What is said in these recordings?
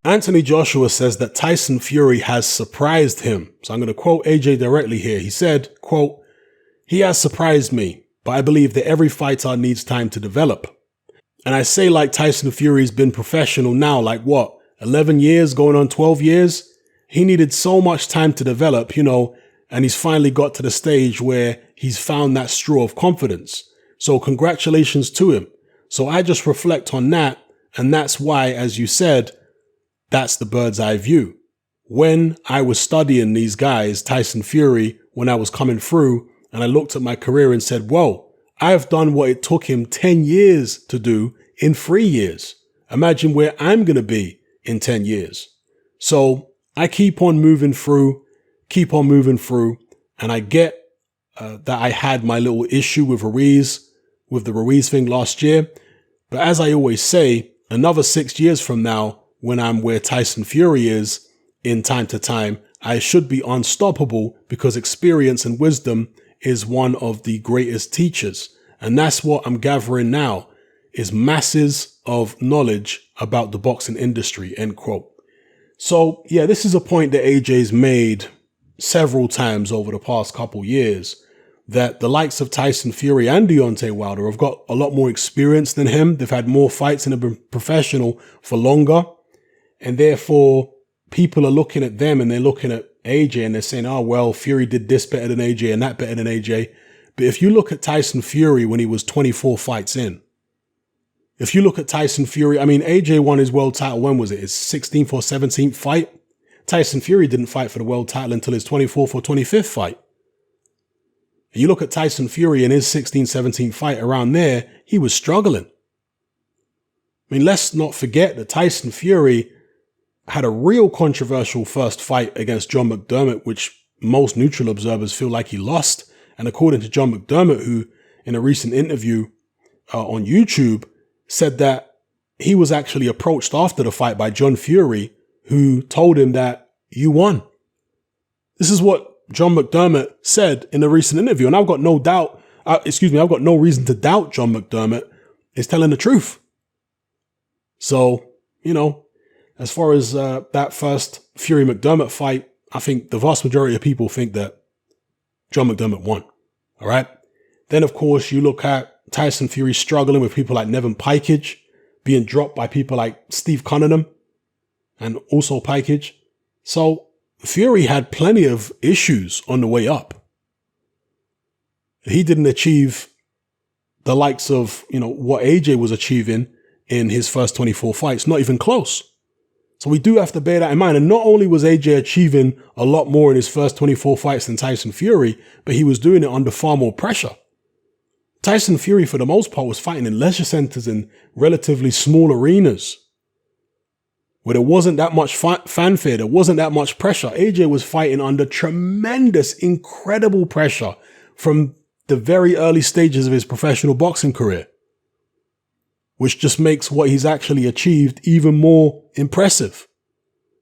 Anthony Joshua says that Tyson Fury has surprised him. So I'm going to quote AJ directly here. He said, quote, "He has surprised me, but I believe that every fighter needs time to develop. And I say like Tyson Fury's been professional now, like what, 11 years, going on 12 years? He needed so much time to develop, and he's finally got to the stage where he's found that straw of confidence. So congratulations to him." So I just reflect on that. And that's why, as you said, that's the bird's eye view. When I was studying these guys, Tyson Fury, when I was coming through, and I looked at my career and said, whoa, I have done what it took him 10 years to do in 3 years. Imagine where I'm going to be in 10 years. So I keep on moving through, and I get that I had my little issue with the Ruiz thing last year. But as I always say, another 6 years from now, when I'm where Tyson Fury is in time to time, I should be unstoppable because experience and wisdom is one of the greatest teachers. And that's what I'm gathering now, is masses of knowledge about the boxing industry, end quote. So yeah, this is a point that AJ's made several times over the past couple years, that the likes of Tyson Fury and Deontay Wilder have got a lot more experience than him. They've had more fights and have been professional for longer. And therefore, people are looking at them and they're looking at AJ and they're saying, oh, well, Fury did this better than AJ and that better than AJ. But if you look at Tyson Fury when he was 24 fights in, if you look at Tyson Fury, AJ won his world title. When was it? His 16th or 17th fight. Tyson Fury didn't fight for the world title until his 24th or 25th fight. And you look at Tyson Fury in his 16th, 17th fight around there, he was struggling. Let's not forget that Tyson Fury had a real controversial first fight against John McDermott, which most neutral observers feel like he lost. And according to John McDermott, who in a recent interview on YouTube said that he was actually approached after the fight by John Fury, who told him that you won. This is what John McDermott said in a recent interview. And I've got no doubt, I've got no reason to doubt John McDermott is telling the truth. So, as far as that first Fury McDermott fight, I think the vast majority of people think that John McDermott won. All right. Then, of course, you look at Tyson Fury struggling with people like Nevin Pikage, being dropped by people like Steve Cunningham and also Pikage. So Fury had plenty of issues on the way up. He didn't achieve the likes of, what AJ was achieving in his first 24 fights, not even close. So we do have to bear that in mind. And not only was AJ achieving a lot more in his first 24 fights than Tyson Fury, but he was doing it under far more pressure. Tyson Fury, for the most part, was fighting in leisure centers in relatively small arenas where there wasn't that much fanfare, there wasn't that much pressure. AJ was fighting under tremendous, incredible pressure from the very early stages of his professional boxing career, which just makes what he's actually achieved even more impressive.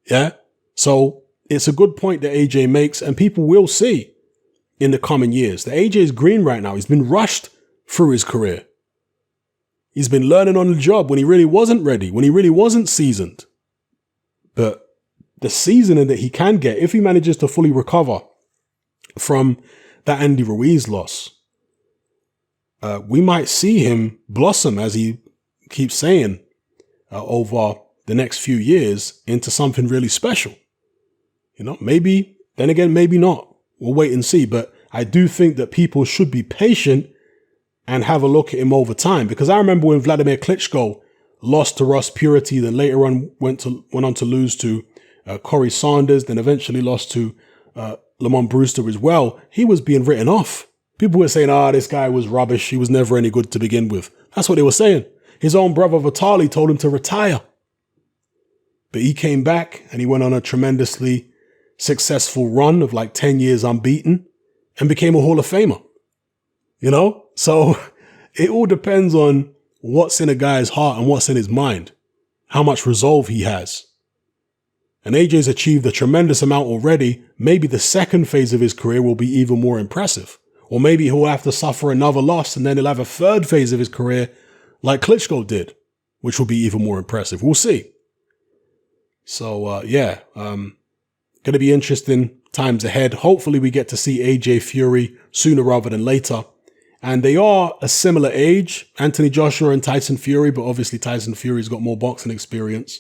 Yeah. So it's a good point that AJ makes, and people will see in the coming years that AJ is green right now. He's been rushed through his career. He's been learning on the job when he really wasn't ready, when he really wasn't seasoned. But the seasoning that he can get, if he manages to fully recover from that Andy Ruiz loss, we might see him blossom, as he keeps saying, over the next few years into something really special. Maybe, then again, maybe not. We'll wait and see. But I do think that people should be patient and have a look at him over time. Because I remember when Vladimir Klitschko lost to Ross Purity, then later on went on to lose to Corey Sanders, then eventually lost to Lamont Brewster as well. He was being written off. People were saying, this guy was rubbish. He was never any good to begin with. That's what they were saying. His own brother Vitaly told him to retire. But he came back and he went on a tremendously successful run of like 10 years unbeaten and became a Hall of Famer. So it all depends on what's in a guy's heart and what's in his mind, how much resolve he has. And AJ's achieved a tremendous amount already. Maybe the second phase of his career will be even more impressive. Or maybe he'll have to suffer another loss and then he'll have a third phase of his career like Klitschko did, which will be even more impressive. We'll see. So, going to be interesting times ahead. Hopefully we get to see AJ Fury sooner rather than later. And they are a similar age, Anthony Joshua and Tyson Fury, but obviously Tyson Fury's got more boxing experience,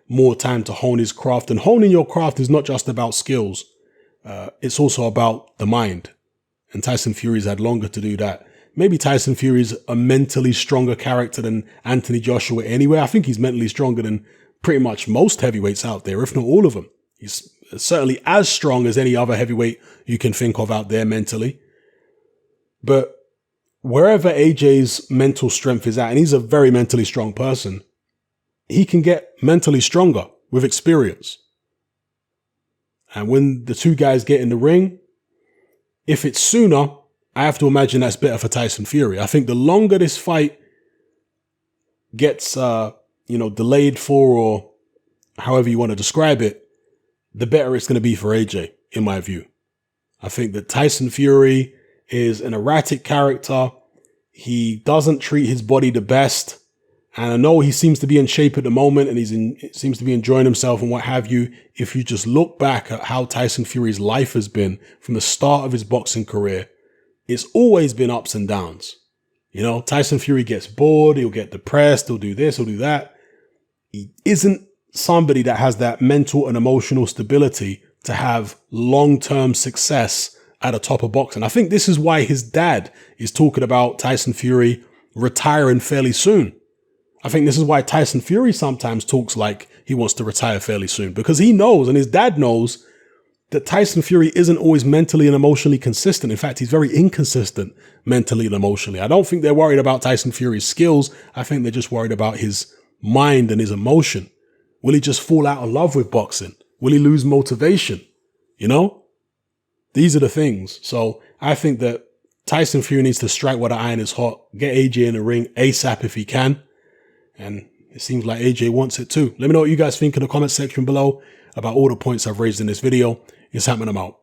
more time to hone his craft. And honing your craft is not just about skills. It's also about the mind. And Tyson Fury's had longer to do that. Maybe Tyson Fury's a mentally stronger character than Anthony Joshua anyway. I think he's mentally stronger than pretty much most heavyweights out there, if not all of them. He's certainly as strong as any other heavyweight you can think of out there mentally. But wherever AJ's mental strength is at, and he's a very mentally strong person, he can get mentally stronger with experience. And when the two guys get in the ring, if it's sooner, I have to imagine that's better for Tyson Fury. I think the longer this fight gets, delayed for, or however you want to describe it, the better it's going to be for AJ, in my view. I think that Tyson Fury is an erratic character. He doesn't treat his body the best. And I know he seems to be in shape at the moment and seems to be enjoying himself and what have you. If you just look back at how Tyson Fury's life has been from the start of his boxing career, it's always been ups and downs. Tyson Fury gets bored, he'll get depressed, he'll do this, he'll do that. He isn't somebody that has that mental and emotional stability to have long-term success at the top of boxing. I think this is why his dad is talking about Tyson Fury retiring fairly soon. I think this is why Tyson Fury sometimes talks like he wants to retire fairly soon, because he knows, and his dad knows, that Tyson Fury isn't always mentally and emotionally consistent. In fact, he's very inconsistent mentally and emotionally. I don't think they're worried about Tyson Fury's skills. I think they're just worried about his mind and his emotion. Will he just fall out of love with boxing? Will he lose motivation? These are the things. So I think that Tyson Fury needs to strike while the iron is hot, get AJ in the ring ASAP if he can. And it seems like AJ wants it too. Let me know what you guys think in the comment section below about all the points I've raised in this video. It's happening. I'm out.